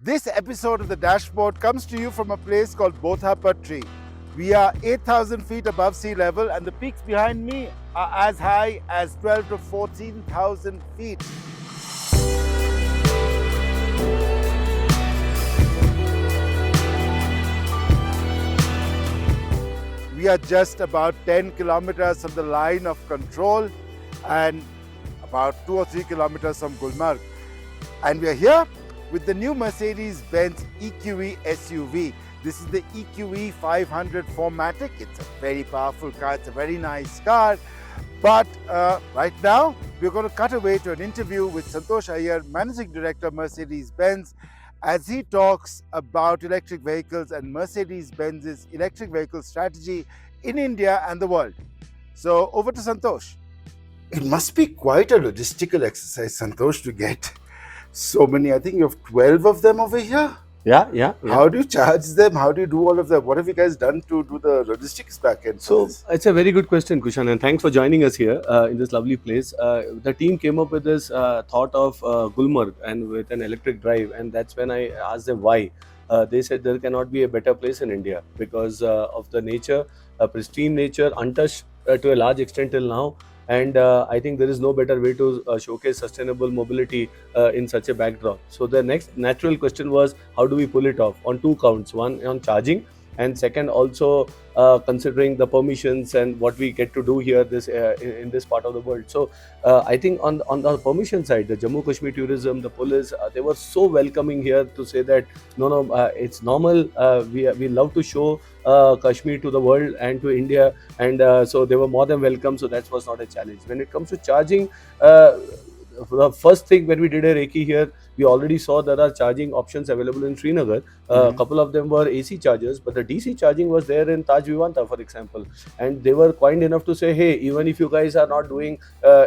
This episode of The Dashboard comes to you from a place called Botha. We are 8,000 feet above sea level, and the peaks behind me are as high as 12 to 14,000 feet. We are just about 10 kilometers from the line of control and about 2 or 3 kilometers from Gulmarg. And we are here with the new Mercedes-Benz EQE SUV. This is the EQE500 4MATIC. It's a very powerful car. It's a very nice car. But right now, we're going to cut away to an interview with Santosh Iyer, Managing Director, Mercedes-Benz, as he talks about electric vehicles and Mercedes-Benz's electric vehicle strategy in India and the world. So over to Santosh. It must be quite a logistical exercise, Santosh, to get so many. I think you have 12 of them over here. Yeah. How do you charge them? How do you do all of that? What have you guys done to do the logistics back end? So it's a very good question, Kushan, and thanks for joining us here in this lovely place. The team came up with this thought of Gulmarg and with an electric drive, and that's when I asked them why. They said there cannot be a better place in India because of the nature, pristine nature, untouched to a large extent till now. And I think there is no better way to showcase sustainable mobility in such a backdrop. So the next natural question was, how do we pull it off? On two counts: one on charging, and second also considering the permissions and what we get to do here in this part of the world. So I think on the permission side, the Jammu Kashmir tourism, the police, they were so welcoming here to say that no, it's normal. We love to show Kashmir to the world and to India, and so they were more than welcome. So that was not a challenge. When it comes to charging, the first thing when we did a recce here, we already saw there are charging options available in Srinagar. A couple of them were AC chargers, but the DC charging was there in Taj Vivanta, for example. And they were kind enough to say, hey, even if you guys are not doing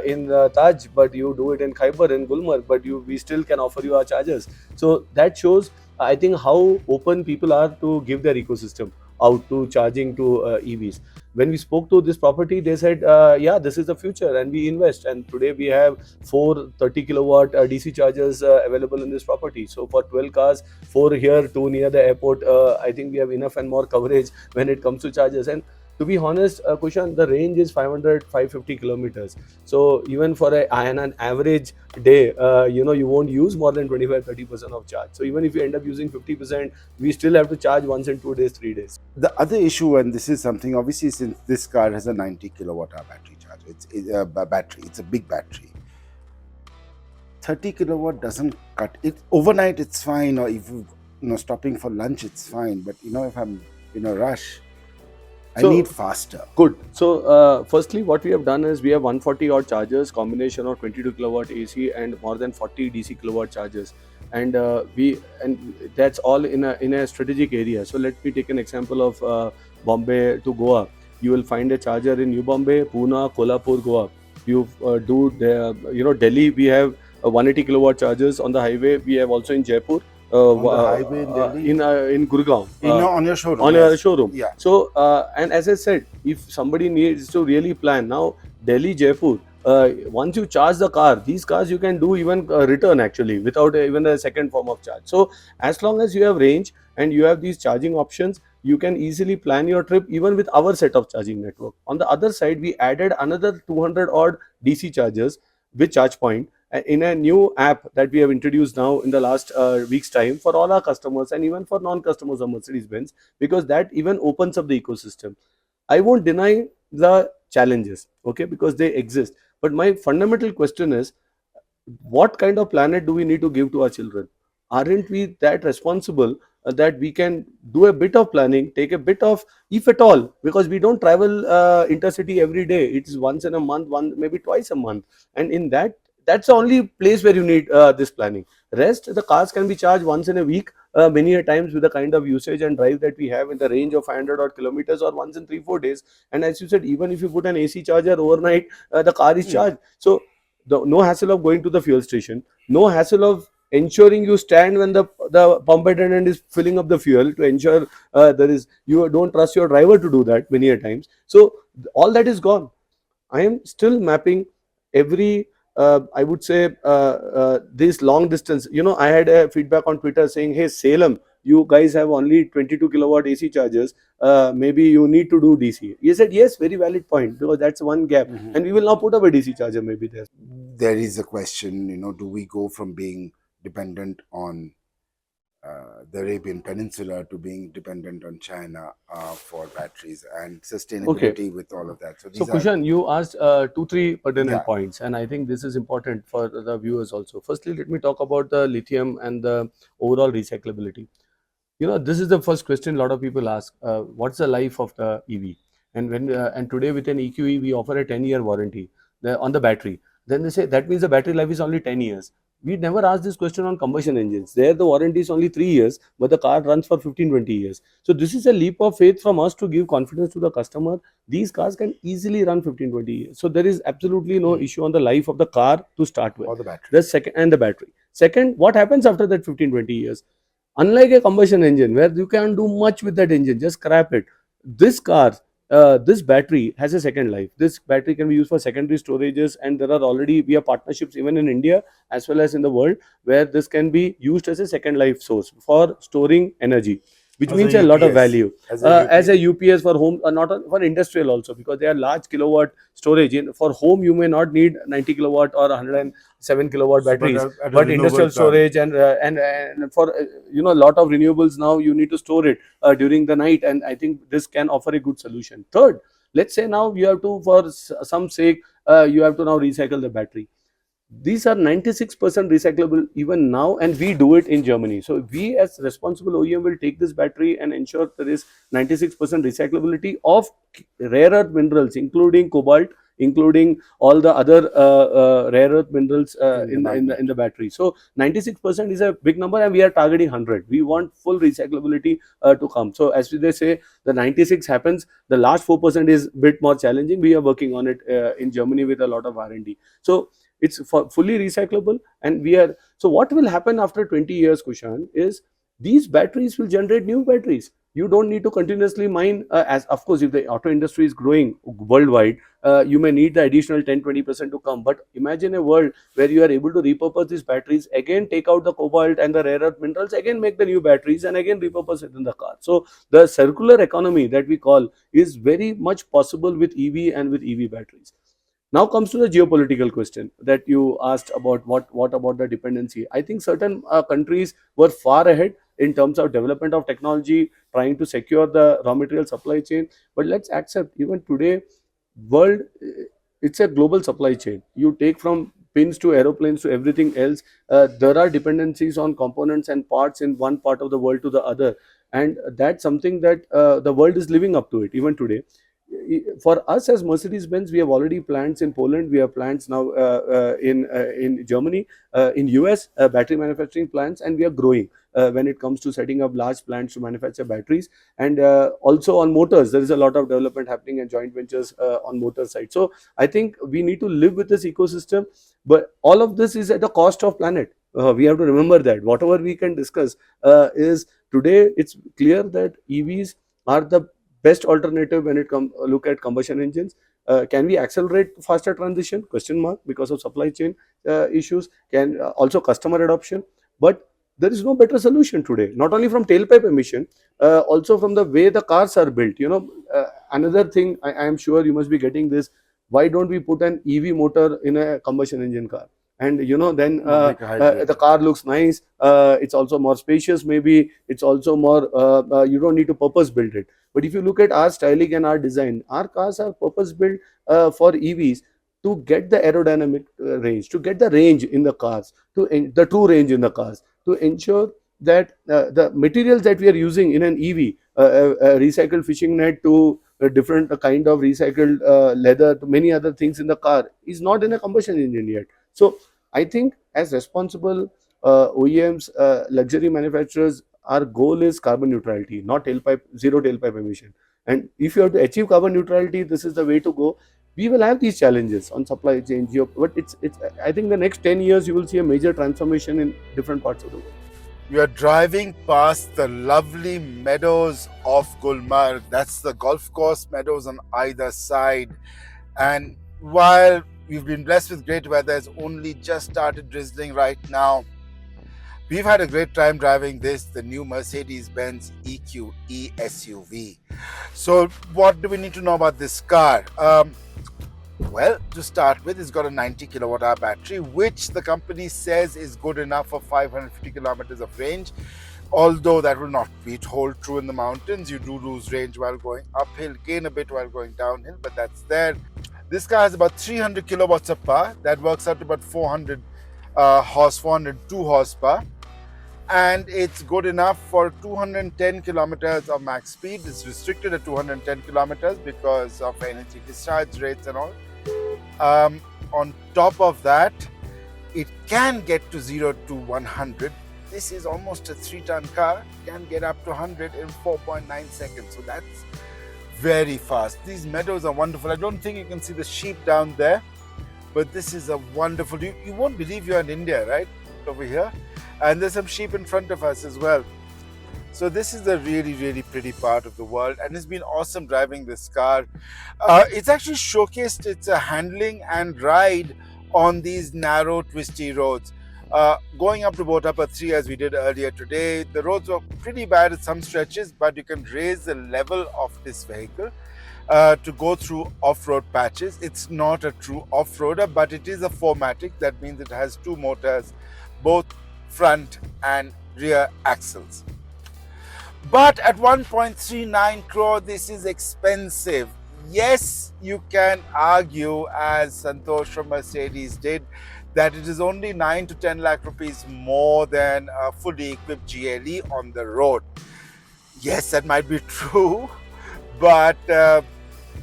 in Taj, but you do it in Khyber, in Gulmarg, but we still can offer you our chargers. So that shows, I think, how open people are to give their ecosystem out to charging to EVs. When we spoke to this property, they said, yeah, this is the future and we invest. And today we have 4 30 kilowatt DC chargers available in this property. So for 12 cars, 4 here, 2 near the airport, I think we have enough and more coverage when it comes to chargers. And to be honest, Kushan, the range is 550 kilometers. So even for an average day, you won't use more than 25-30% of charge. So even if you end up using 50%, we still have to charge once in 2 days, 3 days. The other issue, and this is something, obviously, since this car has a 90 kilowatt hour battery charger, it's a big battery. 30 kilowatt doesn't cut it. Overnight, it's fine, or if stopping for lunch, it's fine. But if I'm in a rush, I need faster. Good. So firstly, what we have done is we have 140 odd chargers, combination of 22 kilowatt AC and more than 40 DC kilowatt chargers, and that's all in a strategic area. So let me take an example of Bombay to Goa. You will find a charger in New Bombay, Pune, Kolhapur, Goa. You Delhi. We have 180 kilowatt chargers on the highway. We have also in Jaipur. On the highway in Delhi? In Gurgaon. On your showroom. On your showroom. Yeah. So, and as I said, if somebody needs to really plan, now Delhi, Jaipur, once you charge the car, these cars you can do even return actually without even a second form of charge. So, as long as you have range and you have these charging options, you can easily plan your trip even with our set of charging network. On the other side, we added another 200 odd DC chargers with charge point in a new app that we have introduced now in the last week's time for all our customers and even for non-customers of Mercedes-Benz, because that even opens up the ecosystem. I won't deny the challenges, okay, because they exist. But my fundamental question is, what kind of planet do we need to give to our children? Aren't we that responsible that we can do a bit of planning, take a bit of, if at all, because we don't travel intercity every day. It is once in a month, maybe twice a month. And in that's the only place where you need this planning. Rest, the cars can be charged once in a week, many a times with the kind of usage and drive that we have in the range of 500 odd kilometers, or once in 3-4 days. And as you said, even if you put an AC charger overnight, the car is charged. So no hassle of going to the fuel station, no hassle of ensuring you stand when the pump attendant is filling up the fuel to ensure you don't trust your driver to do that many a times. So all that is gone. I am still mapping every I would say this long distance. I had a feedback on Twitter saying, "Hey, Salem, you guys have only 22 kilowatt AC chargers. Maybe you need to do DC." He said, "Yes, very valid point, because that's one gap, and we will now put up a DC charger maybe there." There is a question, do we go from being dependent on the Arabian Peninsula to being dependent on China for batteries and Okay. sustainability with all of that? So So, these are, Kushan, you asked two, three yeah, pertinent points, and I think this is important for the viewers also. Firstly, let me talk about the lithium and the overall recyclability. This is the first question a lot of people ask. What's the life of the EV? And today with an EQE, we offer a 10-year warranty on the battery. Then they say that means the battery life is only 10 years. We never asked this question on combustion engines. There, the warranty is only 3 years, but the car runs for 15, 20 years. So this is a leap of faith from us to give confidence to the customer. These cars can easily run 15, 20 years. So there is absolutely no issue on the life of the car to start with. or the battery. The second, and the battery. Second, what happens after that 15, 20 years? Unlike a combustion engine where you can't do much with that engine, just scrap it. This car, this battery has a second life. This battery can be used for secondary storages, and there are already, we have partnerships even in India as well as in the world, where this can be used as a second life source for storing energy, which As means a a lot of UPS. value As a as a UPS for home, not for industrial also, because they are large kilowatt storage. For home, you may not need 90 kilowatt or 107 kilowatt So, but batteries, at a but renewable industrial plant. storage and for a lot of renewables now, you need to store it during the night, and I think this can offer a good solution. Third, let's say now you have to, for some sake, you have to now recycle the battery. These are 96% recyclable even now, and we do it in Germany. So we as responsible OEM will take this battery and ensure there is 96% recyclability of rare earth minerals, including cobalt, including all the other rare earth minerals In the in magnet. the battery. So 96% is a big number, and we are targeting 100. We want full recyclability to come. So as they say, the 96 happens, the last 4% is a bit more challenging. We are working on it in Germany with a lot of R&D. So it's fully recyclable, and we are. So what will happen after 20 years, Kushan, is these batteries will generate new batteries. You don't need to continuously mine, as of course, if the auto industry is growing worldwide, you may need the additional 10-20% to come. But imagine a world where you are able to repurpose these batteries, again take out the cobalt and the rare earth minerals, again make the new batteries, and again repurpose it in the car. So the circular economy that we call is very much possible with EV and with EV batteries. Now comes to the geopolitical question that you asked about. What about the dependency? I think certain countries were far ahead in terms of development of technology, trying to secure the raw material supply chain. But let's accept, even today, world, it's a global supply chain. You take from pins to aeroplanes to everything else. There are dependencies on components and parts in one part of the world to the other, and that's something that the world is living up to it even today. For us as Mercedes-Benz, we have already plants in Poland. We have plants now in Germany, in US, battery manufacturing plants, and we are growing when it comes to setting up large plants to manufacture batteries. And also on motors, there is a lot of development happening and joint ventures on motor side. So I think we need to live with this ecosystem, but all of this is at the cost of planet. We have to remember that whatever we can discuss is today, it's clear that EVs are the best alternative when it come look at combustion engines. Can we accelerate faster transition? Question mark, because of supply chain issues. Can also customer adoption, but there is no better solution today. Not only from tailpipe emission, also from the way the cars are built. Another thing, I am sure you must be getting this. Why don't we put an EV motor in a combustion engine car? And then Make a hybrid. the car looks nice. It's also more spacious. Maybe it's also more. You don't need to purpose build it. But if you look at our styling and our design, our cars are purpose built for EVs to get the aerodynamic range, to get the range in the cars, the true range in the cars, to ensure that the materials that we are using in an EV, recycled fishing net to a different kind of recycled leather to many other things in the car, is not in a combustion engine yet. So I think as responsible OEMs, luxury manufacturers, our goal is carbon neutrality, not zero tailpipe emission. And if you have to achieve carbon neutrality, this is the way to go. We will have these challenges on supply chain, but it's. I think the next 10 years you will see a major transformation in different parts of the world. We are driving past the lovely meadows of Gulmarg. That's the golf course meadows on either side. And while we've been blessed with great weather. It's only just started drizzling right now. We've had a great time driving this, the new Mercedes-Benz EQE SUV. So what do we need to know about this car? Well, to start with, it's got a 90 kilowatt hour battery, which the company says is good enough for 550 kilometers of range. Although that will not be hold true in the mountains. You do lose range while going uphill, gain a bit while going downhill, but that's there. This car has about 300 kilowatts of power. That works out to about 402 horsepower. And it's good enough for 210 kilometers of max speed. It's restricted at 210 kilometers because of energy discharge rates and all. On top of that, it can get to 0 to 100. This is almost a 3-ton car. It can get up to 100 in 4.9 seconds. So that's very fast. These meadows are wonderful. I don't think you can see the sheep down there, but this is a wonderful, you won't believe you're in India, right? Over here. And there's some sheep in front of us as well. So this is a really, really pretty part of the world, and it's been awesome driving this car. It's actually showcased its handling and ride on these narrow, twisty roads. Going up to Botapa 3 as we did earlier today, the roads were pretty bad at some stretches, but you can raise the level of this vehicle to go through off-road patches. It's not a true off-roader, but it is a 4MATIC. That means it has 2 motors, both front and rear axles. But at 1.39 crore, this is expensive. Yes, you can argue, as Santosh from Mercedes did, that it is only 9 to 10 lakh rupees more than a fully equipped GLE on the road. Yes, that might be true, but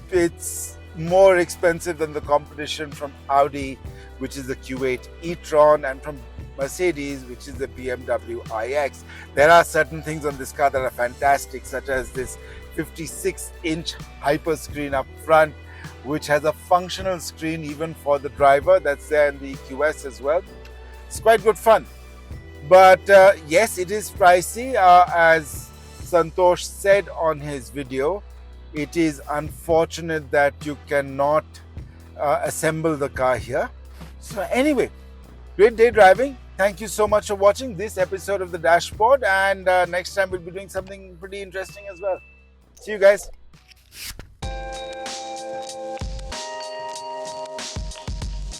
it's more expensive than the competition from Audi, which is the Q8 e-tron, and from Mercedes, which is the BMW iX. There are certain things on this car that are fantastic, such as this 56-inch hyper screen up front, which has a functional screen even for the driver. That's there in the EQS as well. It's quite good fun. But yes, it is pricey. As Santosh said on his video, it is unfortunate that you cannot assemble the car here. So anyway, great day driving. Thank you so much for watching this episode of The Dashboard, and next time we'll be doing something pretty interesting as well. See you guys.